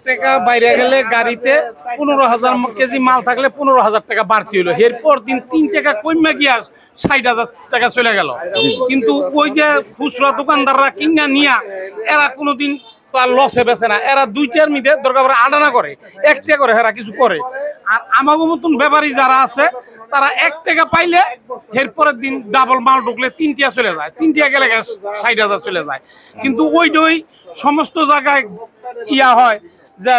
টাকা বাইরে গেলে গাড়িতে 15,000 কেজি মাল থাকলে 15,000 টাকা বাড়তি হলো, এরপর দিন 3 টাকা কমে গিয়া 60,000 টাকা চলে গেল। কিন্তু ওই যে খুচরা দোকানদাররা কিনা নিয়া এরা কোনোদিন আর লসে বেছে না, এরা 2টার মধ্যে দরকার আডানা করে, 1 টাকা করে এরা কিছু করে। আর আমাগো মতন ব্যাপারী যারা আছে তারা 1 টাকা পাইলে এরপরের দিন ডাবল মাল ঢুকলে 3 টাকা চলে যায়, 3 টাকা গেলে 60,000 চলে যায়। কিন্তু ওইটাই সমস্ত জায়গায় ইয়া হয় যে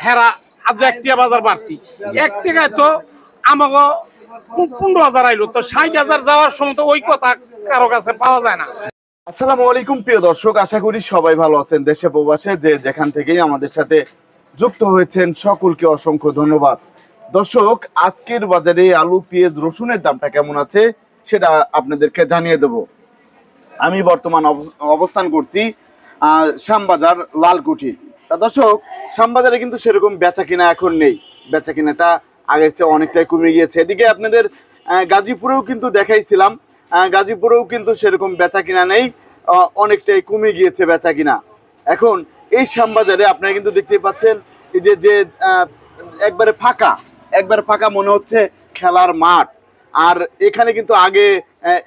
হেরা আজ 1 টাকা বাজার বাড়তি, 1 টাকায় তো আমাগো 15,000 আইলো, তো 60,000 যাওয়ার সময় তো ওই কথা কারো কাছে পাওয়া যায় না। আসসালামু আলাইকুম প্রিয় দর্শক, আশা করি সবাই ভালো আছেন। দেশে প্রবাসে যে যেখান থেকেই আমাদের সাথে যুক্ত হয়েছেন সকলকে অসংখ্য ধন্যবাদ। দর্শক, আজকের বাজারে আলু, পেঁয়াজ, রসুনের দামটা কেমন আছে সেটা আপনাদেরকে জানিয়ে দেব। আমি বর্তমান অবস্থান করছি শ্যামবাজার লালকুঠি। তা দর্শক, শ্যামবাজারে কিন্তু সেরকম বেচা কিনা এখন নেই, বেচা কিনাটা আগের চেয়ে অনেকটাই কমে গিয়েছে। এদিকে আপনাদের গাজীপুরেও কিন্তু দেখাইছিলাম, গাজীপুরেও কিন্তু সেরকম বেচা কিনা নেই, অনেকটাই কমে গিয়েছে বেচা কিনা। এখন এই শ্যামবাজারে আপনারা কিন্তু দেখতে পাচ্ছেন এই যে একবারে ফাঁকা মনে হচ্ছে খেলার মাঠ। আর এখানে কিন্তু আগে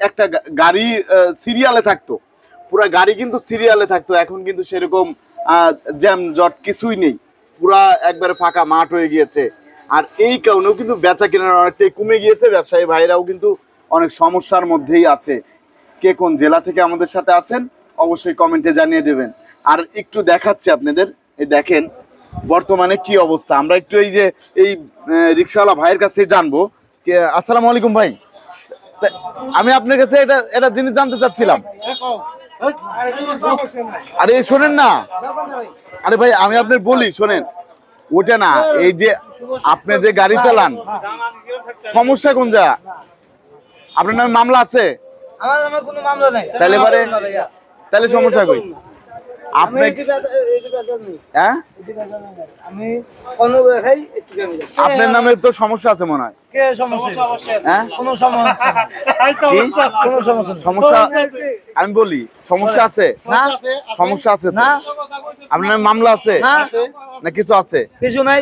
একটা গাড়ি সিরিয়ালে থাকতো, পুরা গাড়ি কিন্তু সিরিয়ালে থাকতো, এখন কিন্তু সেরকম জ্যাম জট কিছুই নেই, পুরা একবারে ফাঁকা মাঠ হয়ে গিয়েছে। আর এই কারণেও কিন্তু বেচা কেনার অনেকটাই কমে গিয়েছে, ব্যবসায়ী ভাইরাও কিন্তু অনেক সমস্যার মধ্যেই আছে। কে কোন জেলা থেকে আমাদের সাথে আছেন অবশ্যই কমেন্টে জানিয়ে দেবেন। আর একটু দেখাচ্ছে আপনাদের, এই দেখেন বর্তমানে কি অবস্থা। আমরা একটু এই রিক্সাওয়ালা ভাইয়ের কাছ থেকে জানবো। আসসালামু আলাইকুম ভাই, আমি আপনার কাছে এটা জিনিস জানতে চাচ্ছিলাম। আরে শোনেন না, আরে ভাই আমি আপনার বলি শোনেন, ওটা না, এই যে আপনি যে গাড়ি চালান সমস্যা কোন জায়গা? আপনার নামে মামলা আছে? আমার নামে কোনো মামলা নাই। তাহলে সমস্যা কই? আপনি হ্যাঁ, আমি কোনো দেখাই আপনার নামে তো সমস্যা আছে মনে হয়। কে সমস্যা? হ্যাঁ, কোনো সমস্যা নাই। কোনো সমস্যা নাই। সমস্যা আমি বলি সমস্যা আছে না, সমস্যা আছে না। আপনার নামে মামলা আছে না কিছু আছে? কিছু নাই,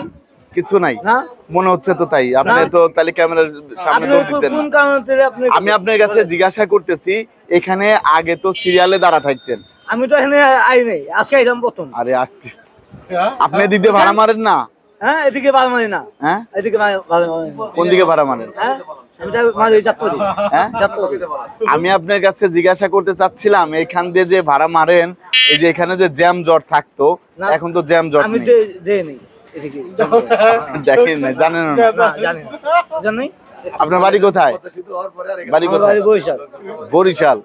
কিছু নাই না মনে হচ্ছে তো। তাই আপনি তো তাহলে ক্যামেরার সামনে দৌড় দিতেন না। কোন কারণে আপনি? আমি আপনার কাছে জিজ্ঞাসা করতেছি, এখানে আগে তো সিরিয়ালে দাঁড়া থাকতেন। আমি তো এখানে আই নাই, আজকে আইলাম প্রথম। আরে আজকে আপনি দিতে ভাড়া মারেন না? হ্যাঁ, এদিকে ভাড়া মারি না। হ্যাঁ, এদিকে ভাড়া মারি না। কোন দিকে ভাড়া মারেন? হ্যাঁ, আমি তো মারি যাত্রী। হ্যাঁ, যাত্রী। আমি আপনার কাছে জিজ্ঞাসা করতে চাচ্ছিলাম, এখান দিয়ে যে ভাড়া মারেন, এই যে এখানে যে জ্যাম জট থাকতো, এখন তো জ্যাম জট আমি নেই। দেই নাই এদিকে। দেখেন না, জানেন না? না, জানি না। জানি? আপনার বাড়ি কোথায়? বাড়ি আমার কোথায়? বাড়ি বরিশাল। বরিশাল।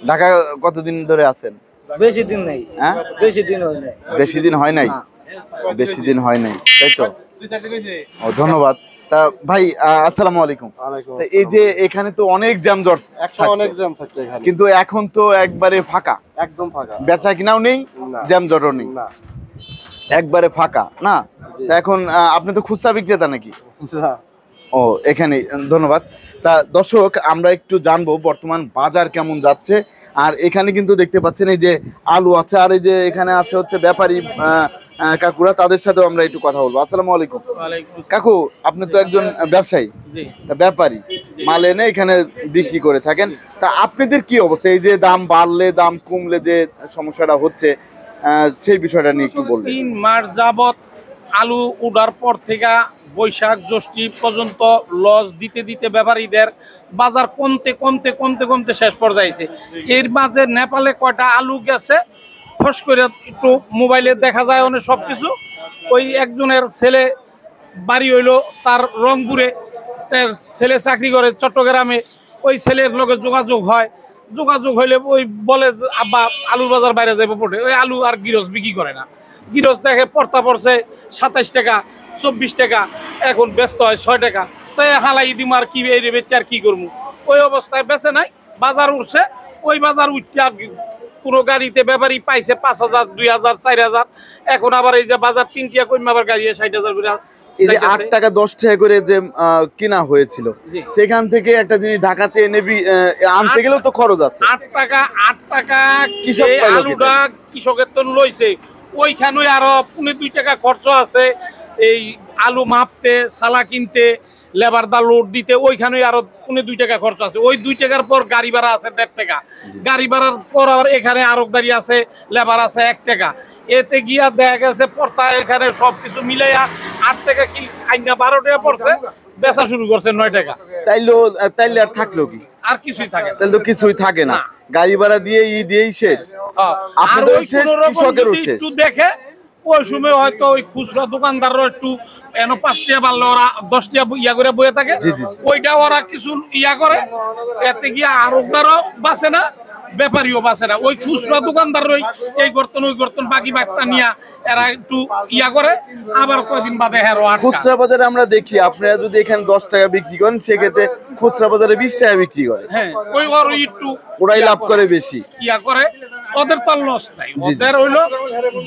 ঢাকা কতদিন ধরে আছেন? বেশি দিন নাই। হ্যাঁ, বেশি দিন হয় নাই। বেশি দিন হয় নাই। না। বেশি দিন হয় নাই, তাই তো? ও, ধন্যবাদ। তা ভাই আসসালামু আলাইকুম। তা এই যে এখানে তো অনেক জ্যাম জট, অনেক জ্যাম থাকতো এখানে, কিন্তু এখন তো একবারে ফাঁকা, একদম ফাঁকা, বেচা কিনাও নেই, না। জ্যাম জটও নেই, না। একবারে ফাঁকা না? তা এখন আপনি তো খুচরা বিক্রেতা নাকি? ও, এখানে ধন্যবাদ। তা দর্শক, আমরা একটু জানবো বর্তমান বাজার কেমন যাচ্ছে। আর এখানে কিন্তু দেখতে পাচ্ছেন এই যে আলু আছে, আর এই যে এখানে আছে হচ্ছে ব্যাপারী কাকুরা, তাদের সাথেও আমরা একটু কথা বলবো। আসসালামু আলাইকুম কাকু, আপনি তো একজন ব্যবসায়ী, তা ব্যাপারী মাল এনে এখানে বিক্রি করে থাকেন। তা আপনাদের কি অবস্থা, এই যে দাম বাড়লে দাম কমলে যে সমস্যাটা হচ্ছে, সেই বিষয়টা নিয়ে একটু বলবেন। 3 মাস যাবত আলু উঠার পর থেকে বৈশাখ জ্যৈষ্ঠ পর্যন্ত লস দিতে দিতে ব্যাপারীদের বাজার কমতে শেষ পর্যায়ে। এর মাঝে নেপালে কয়টা আলু গেছে ফস করে একটু মোবাইলে দেখা যায় অনেক সব কিছু। ওই একজনের ছেলে বাড়ি হইলো তার রংপুরে, তার ছেলে চাকরি করে চট্টগ্রামে, ওই ছেলের লগে যোগাযোগ হইলে ওই বলে আব্বা আলুর বাজার বাইরে যাইব পড়ে, ওই আলু আর গিরস বিক্রি করে না। গিরস দেখে পড়তা পড়ছে 27 টাকা 24 টাকা, এখন ব্যস্ত হয় 6 টাকা। তো হালাই দিম আর কি বেচে আর কি করবো, ওই অবস্থায় বেচে নাই। বাজার উঠছে, ওই বাজার উঠতে কোনো গাড়িতে ব্যাপারী পাইছে 5,000 2,000 4,000। এখন আবার এই যে বাজার 3 টাকা কমে আবার গাড়ি 60,000 করে। এই যে 8 টাকা 10 টাকা করে যে কিনা হয়েছিল, সেখান থেকে একটা জিনিস ঢাকাতে এনে আনতে গেলেও তো খরচ আছে। 8 টাকা কৃষক আলুটা কৃষকের তো লইছে, ওইখানে আরো 2.5 টাকা খরচ আছে, এই আলু মাপতে, সালা কিনতে, লেবার দা লোড দিতে, ওইখানে আরো 2.5 টাকা খরচ আছে। ওই 2 টাকার পর গাড়ি ভাড়া আছে 1.5 টাকা, গাড়ি ভাড়ার পর আবার এখানে আরো গাড়ি আছে, লেবার আছে 1 টাকা। এতে গিয়া দেখা গেছে পড়তা এখানে সবকিছু মিলাইয়া 8 টাকা কি আইনা 12 টাকা পড়ছে, বেচা শুরু করছে 9 টাকা। তাইলে আর থাকলো কি? আর কিছুই থাকে না। তাহলে তো কিছুই থাকে না, না। গাড়ি ভাড়া দিয়ে দিয়েই শেষ। আর আপনাদের ওই শেষ, কোনোরকম কৃষকেরও যদি শেষ। একটু দেখে ওই সময় হয়তো ওই খুচরা দোকানদাররা একটু 5 টাকা বাড়লে ওরা 10 টাকা ইয়া করে বয়ে থাকে, জি, জি। ওইটা ওরা কিছু ইয়া করে, এতে গিয়ে আরবদারও বাঁচে না, ব্যাপারীও বাঁচে না। ওই খুচরা দোকানদারই এই গর্তন ওই গর্তন বাকি বার্তা নিয়ে এরা একটু ইয়া করে, আবার কয়দিন বাদে হেরো খুচরা বাজারে আমরা দেখি আপনারা যদি এখানে 10 টাকা বিক্রি করেন, সেক্ষেত্রে খুচরা বাজারে 20 টাকা বিক্রি করে। হ্যাঁ, ওই ওর একটু ওরাই লাভ করে বেশি। ইয়া করে, ওদের তো লস নাই, জি, জি। ওদের হইলো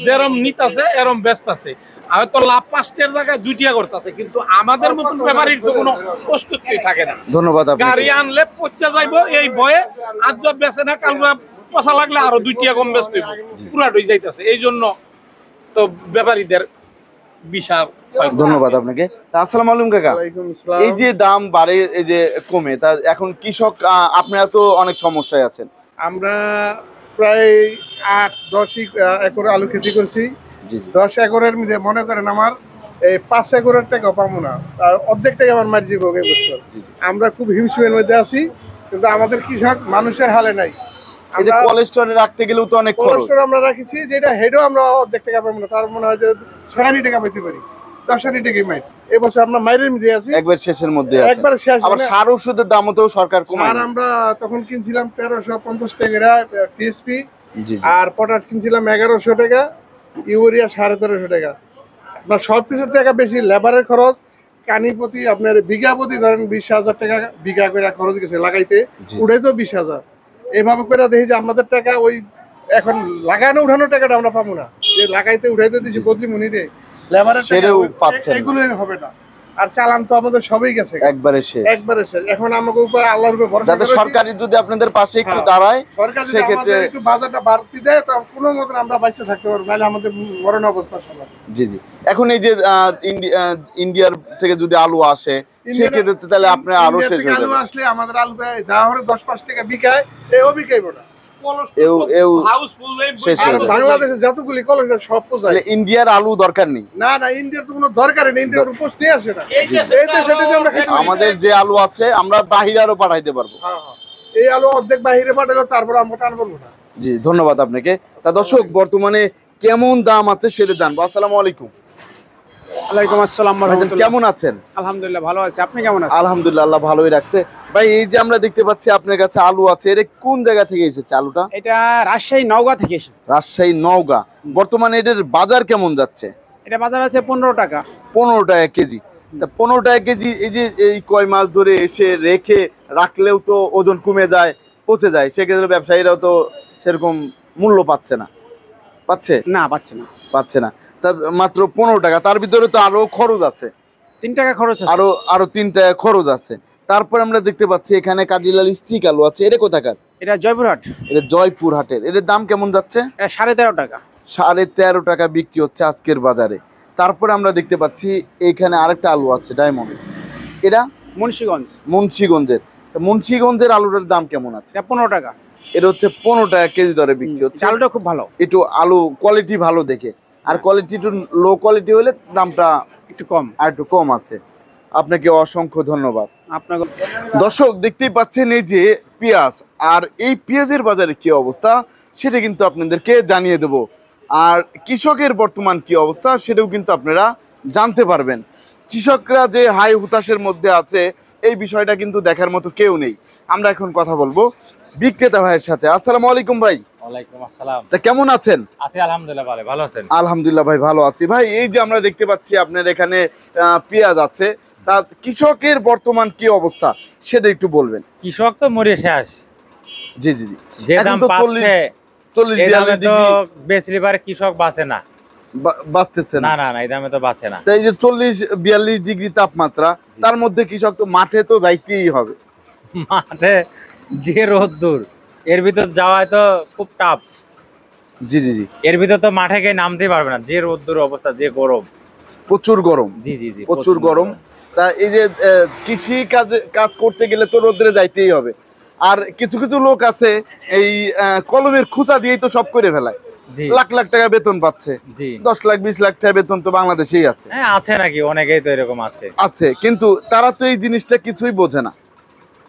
যেরম নিত আছে এরম ব্যস্ত আছে, হয়তো লাভ 5 টাকার জায়গায় 2 টাকা করতেছে, কিন্তু আমাদের মতন ব্যাপারীর তো কোনো প্রস্তুতি থাকে না। ধন্যবাদ গাড়ি আপনাকে। আনলে পচা যাইবো এই ভয়ে, আজ যা বেচে না কালরা পচা লাগলে আরো 2 টাকা কম বেচতে পুরাটই যাইতেছে। এই জন্য তো ব্যাপারীদের বিশাল ধন্যবাদ আপনাকে। আসসালামু আলাইকুম কাকা। এই যে দাম বাড়ে, এই যে কমে, তা এখন কৃষক আপনারা তো অনেক সমস্যায় আছেন। আমরা প্রায় 8-10 একর আলু খেতি করছি। জি, জি। 10 একরের মধ্যে মনে করেন আমার এই 5 একরের টাকা পাবো না, আর অর্ধেক টাকা আমার মারি যাবো এই বছর। আমরা খুব হিমশিমের মধ্যে আছি, কিন্তু আমাদের কৃষক মানুষের হালে নাই। এই যে কোলেস্টোরে রাখতে গেলেও তো অনেক খরচ। কোলেস্টোর আমরা রাখছি, যেটা হেডও আমরা অর্ধেক টাকা পাবো না, তার মনে হয় যে 6 টাকা পেতে পারি, 10 টাকা মাইট। এবছর আমরা মাইরের মধ্যে আছি, একবার শেষের মধ্যে আছে। একবার শেষ। আবার সার ওষুধের দামও তো সরকার কমায়। আর আমরা তখন কিনছিলাম 1350 টাকা টিএসপি, জি, জি। আর পটাশ কিনছিলাম 1100 টাকা, ইউরিয়া 1350 টাকা। আপনার সব কিছুর টাকা বেশি, লেবারের খরচ কানি প্রতি আপনার বিঘা প্রতি ধরেন 20,000 টাকা বিঘা করে খরচ গেছে লাগাইতে, জি। উঠাই তো 20,000। এইভাবে করে দেখি যে আমাদের টাকা ওই এখন লাগানো উঠানোর টাকাটা আমরা পাবো না, যে লাগাইতে উঠাইতে দিচ্ছি প্রতি মিনিটে, লেবারের টাকা সেটাও পাচ্ছেন না। এগুলোই হবে না। আর চালান তো আমাদের সবই গেছে একবারে শেষ। একবারে শেষ। এখন আমাকে উপরে আল্লাহর উপরে ভরসা যাতে করে সরকারি যদি আপনাদের পাশে একটু হ্যাঁ। দাঁড়ায়, সরকার যদি সেক্ষেত্রে আমাদের একটু বাজারটা বাড়তি দেয়, তো কোনো মতন আমরা বাইচে থাকতে পারবো, নাহলে আমাদের মরণ অবস্থা সবার। জি, জি। এখন এই যে ইন্ডিয়ার থেকে যদি আলু আসে, সেক্ষেত্রে তাহলে আপনার আরো ইন্ডিয়া শেষ থেকে হয়ে আলু যাবে। আসলে আমাদের আলু যা হলে 10-5 টাকা বিকায়, এও বিকাইব না। হাউসফুল শেষ আর হয়ে যাবে। বাংলাদেশে যতগুলি কলেজ সব পোষায় তাহলে ইন্ডিয়ার আলু দরকার নেই। না, না, ইন্ডিয়ার তো কোনো দরকারই নেই, ইন্ডিয়ার উপোস নিয়ে আসে না। এই দেশে এই দেশে যদি আমরা খাইতে পারি। আমাদের যে আলু আছে আমরা বাহিরে আরো পাঠাইতে পারবো। হ্যাঁ, হ্যাঁ। এই আলু অর্ধেক বাহিরে পাঠালো, তারপর আমরা টান করবো না। জি, ধন্যবাদ আপনাকে। তা দর্শক, বর্তমানে কেমন দাম আছে সেটা জানবো। আসসালামু আলাইকুম। ওয়ালাইকুম আসসালাম ওয়া ভাইজান রাহমাতুল্লাহ। কেমন আছেন? আলহামদুলিল্লাহ ভালো আছি, আপনি কেমন আছেন? আলহামদুলিল্লাহ, আল্লাহ ভালোই রাখছে। ভাই, এই যে আমরা দেখতে পাচ্ছি আপনার কাছে আলু আছে, এটা কোন জায়গা থেকে এসেছে আলুটা? এটা রাজশাহী নওগাঁ থেকে এসেছে। রাজশাহী নওগাঁ। বর্তমানে এটার বাজার কেমন যাচ্ছে? এটা বাজার আছে 15 টাকা। 15 টাকা কেজি। তা 15 টাকা কেজি, এই যে এই কয় মাস ধরে এসে রেখে রাখলেও তো ওজন কমে যায়, পচে যায়, সেক্ষেত্রে ব্যবসায়ীরাও তো সেরকম মূল্য পাচ্ছে না। পাচ্ছে না, পাচ্ছে না। পাচ্ছে না। তা মাত্র 15 টাকা, তার ভিতরে তো আরো খরচ আছে, 3 টাকা খরচ আছে। আরো 3 টাকা খরচ আছে। তারপর আমরা দেখতে পাচ্ছি এখানে কাটিলাল স্টিক আলু আছে, এটা কোথাকার? এটা জয়পুরহাট। এটা জয়পুর হাটের। এটার দাম কেমন যাচ্ছে? এটা 13.5 টাকা। 13.5 টাকা বিক্রি হচ্ছে আজকের বাজারে। তারপরে আমরা দেখতে পাচ্ছি এইখানে আরেকটা আলু আছে ডায়মন্ড, এটা মুন্সিগঞ্জ। মুন্সিগঞ্জের। তা মুন্সিগঞ্জের আলুটার দাম কেমন আছে? এটা 15 টাকা। এটা হচ্ছে 15 টাকা কেজি দরে বিক্রি হচ্ছে। চালটা খুব ভালো, একটু আলু কোয়ালিটি ভালো দেখে, আর কোয়ালিটি একটু লো কোয়ালিটি হলে দামটা একটু কম। আর একটু কম আছে। আপনাকে অসংখ্য ধন্যবাদ। আপনাকে দর্শক, দেখতেই পাচ্ছেন এই যে পেঁয়াজ, আর এই পেঁয়াজের বাজারে কি অবস্থা সেটা কিন্তু আপনাদেরকে জানিয়ে দেব। আর কৃষকের বর্তমান কি অবস্থা সেটাও কিন্তু আপনারা জানতে পারবেন। কৃষকরা যে হাই হুতাশের মধ্যে আছে, এই বিষয়টা কিন্তু দেখার মতো কেউ নেই। আমরা এখন কথা বলবো বিক্রেতা ভাইয়ের সাথে। আসসালামু আলাইকুম ভাই। ওয়ালাইকুম আসসালাম। তা কেমন আছেন? আছি আলহামদুলিল্লাহ, ভালো আছেন? আলহামদুলিল্লাহ ভাই, ভালো আছি ভাই। এই যে আমরা দেখতে পাচ্ছি আপনার এখানে পেঁয়াজ আছে, তা কৃষকের বর্তমান কি অবস্থা সেটা একটু বলবেন। কৃষক তো মরে শেষ। জি, জি, জি। যে এখন দাম তো পাচ্ছে 40-42 তো ডিগ্রি বেচলে পারে কৃষক বাঁচে না। বাঁচতেছে না না। না না, এই দামে তো বাঁচে না। তাই যে 40-42 ডিগ্রি তাপমাত্রা, তার মধ্যে কৃষক তো মাঠে তো যাইতেই হবে। মাঠে যে রোদ দূর, এর ভিতর যাওয়ায় তো খুব টাফ। জি জি জি, এর ভিতর তো মাঠে গিয়ে নামতেই পারবে না, যে রোদ্দুর অবস্থা, যে গরম। প্রচুর গরম, জি জি জি, প্রচুর গরম। তা এই যে কৃষি কাজ করতে গেলে তো রোদ্রে যাইতেই হবে। আর কিছু কিছু লোক আছে এই কলমের খুচা দিয়েই তো সব করে ফেলায়, জি লাখ লাখ টাকা বেতন পাচ্ছে, জি। 10 লাখ 20 লাখ টাকা বেতন তো বাংলাদেশেই আছে। হ্যাঁ আছে নাকি, অনেকেই তো এরকম আছে। আছে, কিন্তু তারা তো এই জিনিসটা কিছুই বোঝে না,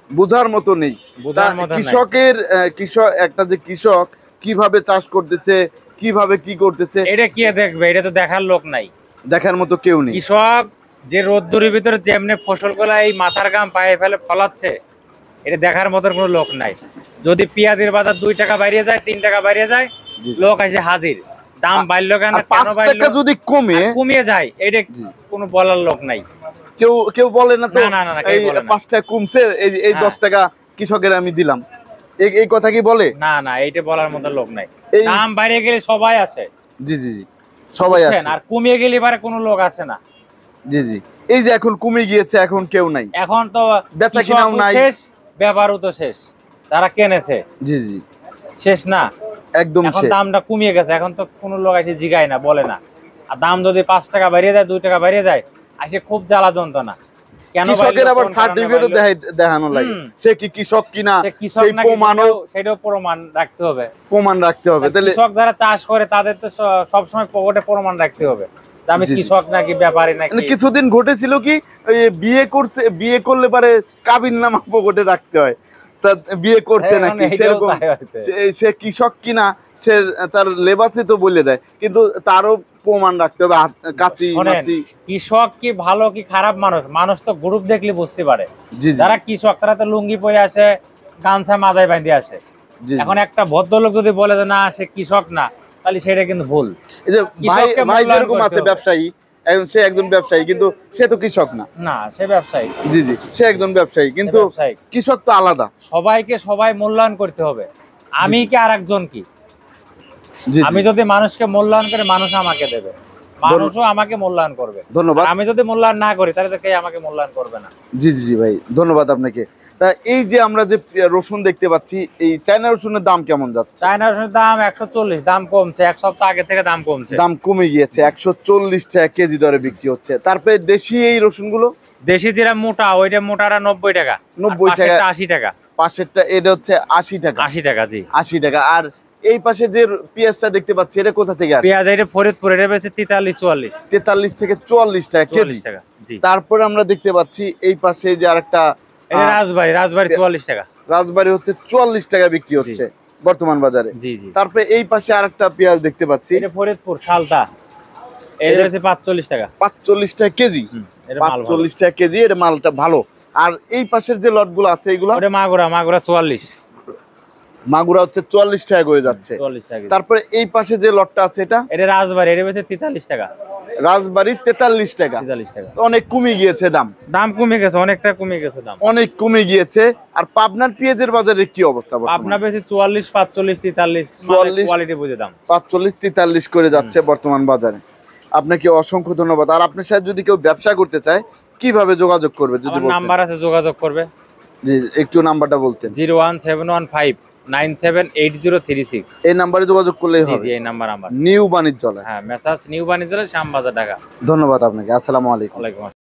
বোঝার মতো নেই। বোঝার মতো নাই। কৃষকের একটা যে কৃষক কিভাবে চাষ করতেছে, কিভাবে কি করতেছে, এটা কে দেখবে? এটা তো দেখার লোক নাই। দেখার মতো কেউ নেই। কৃষক যে রোদ্দুরের ভিতরে যেমনি ফসলগুলা এই মাথার গাম পায়ে ফেলে ফলাচ্ছে, এটা দেখার মতো কোনো লোক নাই। যদি পেঁয়াজের বাজার 2 টাকা বাইরে যায়, 3 টাকা বাইরে যায়, জি। লোক এসে হাজির। দাম বাড়লো কেন, আর কেন 5 বাড়লো, টাকা যদি কমে, আর কমিয়ে যায়, এটা জি। কোনো বলার লোক নাই। কেউ কেউ বলে না তো, না, না, না, কেউ এই বলে না। 5 টাকা কমছে, এই হ্যাঁ। 10 টাকা কৃষকের আমি দিলাম, এই কথা কি বলে? না না, এইটা বলার মতো লোক নাই। এই দাম বাইরে গেলে সবাই আসে, জি জি জি, সবাই বুঝছেন? আছে। আর কমিয়ে গেলে এবারে কোনো লোক আসে না। জি জি, এই যে এখন কমে গিয়েছে, এখন কেউ নাই, এখন তো বেচা কিনাও কৃষকও নাই। শেষ, ব্যাপারও তো শেষ, তারা কেনেছে জি জি, শেষ না। একদম এখন শেষ। দামটা কমিয়ে গেছে, এখন তো কোনো লোক এসে জিগায় না, বলে না। আর দাম যদি 5 টাকা বেরিয়ে যায়, 2 টাকা বেরিয়ে যায়, আসে খুব জ্বালা যন্ত্রণা। কেন কৃষকের বাড়লো, আবার কোন কারণে সার্টিফিকেটও বাড়লো? দেখানো লাগে, হুম। সে কি কৃষক কিনা, সে কৃষক সেই নাকি প্রমাণও সেটাও প্রমাণ রাখতে হবে। প্রমাণ রাখতে হবে। তাহলে কৃষক যারা চাষ করে তাদের তো সবসময় পকেটে প্রমাণ রাখতে হবে যে আমি জি, জি। কৃষক নাকি ব্যাপারী নাকি। মানে কিছুদিন ঘটেছিল কি, ওই বিয়ে করলে পারে কাবিন নামা পকেটে রাখতে হয়, তা বিয়ে করছে এখন নাকি, এইটাও সেরকম তাই হয়েছে। সে কৃষক কিনা, সে তার লেবাসে তো বলে দেয়, কিন্তু তারও প্রমাণ রাখতে হবে, কাছি শোনেন, মাছি। কৃষক কি ভালো কি খারাপ মানুষ, মানুষ তো গ্রুপ দেখলে বুঝতে পারে। জি জি যারা কৃষক তারা তো লুঙ্গি পরে আসে, গামছা মাথায় বাঁধে আসে। জি জি। এখন একটা ভদ্রলোক যদি বলে যে না সে কৃষক না, তাহলে সেটা কিন্তু ভুল। এই যে ভাই কৃষককে ভাই মূল্যায়ন যেরকম করতে আছে হবে। ব্যবসায়ী, সে একজন ব্যবসায়ী, কিন্তু সে তো কৃষক না। না, সে ব্যবসায়ী। জি জি, সে একজন ব্যবসায়ী, কিন্তু সে ব্যবসায়ী। কৃষক তো আলাদা। সবাইকে সবাই মূল্যায়ন করতে হবে। আমি কি আর একজন কি? জি আমি জি, যদি মানুষকে মূল্যায়ন করে, মানুষ আমাকে দেবে, মানুষও আমাকে মূল্যায়ন করবে। ধন্যবাদ। আর আমি যদি মূল্যায়ন না করি, তাহলে তো কেউ আমাকে মূল্যায়ন করবে না। জি জি জি ভাই, ধন্যবাদ আপনাকে। তা এই যে আমরা যে রসুন দেখতে পাচ্ছি, এই চায়না রসুনের দাম কেমন যাচ্ছে? চায়না রসুনের দাম 140, দাম কমছে, 1 সপ্তাহ আগে থেকে দাম কমছে। দাম কমে গিয়েছে, 140 টাকা কেজি দরে বিক্রি হচ্ছে। তারপরে দেশি এই রসুনগুলো, দেশি যেটা মোটা, ওইটা মোটারা 90 টাকা, 90 টাকা। পাশেরটা 80 টাকা। পাশেরটা এটা হচ্ছে 80 টাকা। 80 টাকা, জি। 80 টাকা। আর এই পাশে যে পেঁয়াজটা দেখতে পাচ্ছি, এটা কোথা থেকে আসে? পেঁয়াজ এটা ফরিদপুর, এটা বেশি 43 44 43 থেকে 44 টাকা কেজি। 44 টাকা, জি। তারপরে আমরা দেখতে পাচ্ছি এই পাশে যে আরেকটা এটা রাজবাড়ি 44 টাকা, রাজবাড়ি হচ্ছে 44 টাকা বিক্রি হচ্ছে বর্তমান বাজারে। জি জি। তারপরে এই পাশে আরেকটা পেঁয়াজ দেখতে পাচ্ছি, এটা ফরিদপুর শালতা, এটা এটা বেশি 45 টাকা। 45 টাকা কেজি। এটা মাল ভালো। 45 টাকা কেজি, এটা মালটা ভালো। আর এই পাশের যে লটগুলো আছে, এগুলো ওটা মাগুরা 44 মাগুরা হচ্ছে 44 টাকা করে যাচ্ছে। 44 টাকা। তারপরে এই পাশে যে লটটা আছে, এটা এটা রাজবাড়ি, এটা বেশি 43 টাকা, রাজবাড়ি 43 টাকা। 43 টাকা। তো অনেক কমে গিয়েছে দাম, দাম কমে গেছে, অনেকটা কমে গেছে দাম। অনেক কমে গিয়েছে। আর পাবনার পেঁয়াজের বাজারে কি অবস্থা আপনার বর্তমানে? বেশি 44 45 43, 44 কোয়ালিটি বুঝে দাম। 45 43 করে যাচ্ছে বর্তমান বাজারে। আপনাকে অসংখ্য ধন্যবাদ। আর আপনার সাথে যদি কেউ ব্যবসা করতে চায়, কিভাবে যোগাযোগ করবে যদি আমার বলতেন? নাম্বার আছে, যোগাযোগ করবে। জি, একটু নাম্বারটা বলতেন। 01715978036। এই নাম্বারে যোগাযোগ করলেই জি হবে। জি, এই নাম্বার আমার। নিউ বাণিজ্যালয়। হ্যাঁ, মেসাজ নিউ বাণিজ্যালয়, শ্যামবাজার, ঢাকা। ধন্যবাদ আপনাকে। আসসালামু আলাইকুম। ওয়ালাইকুম আসসালাম।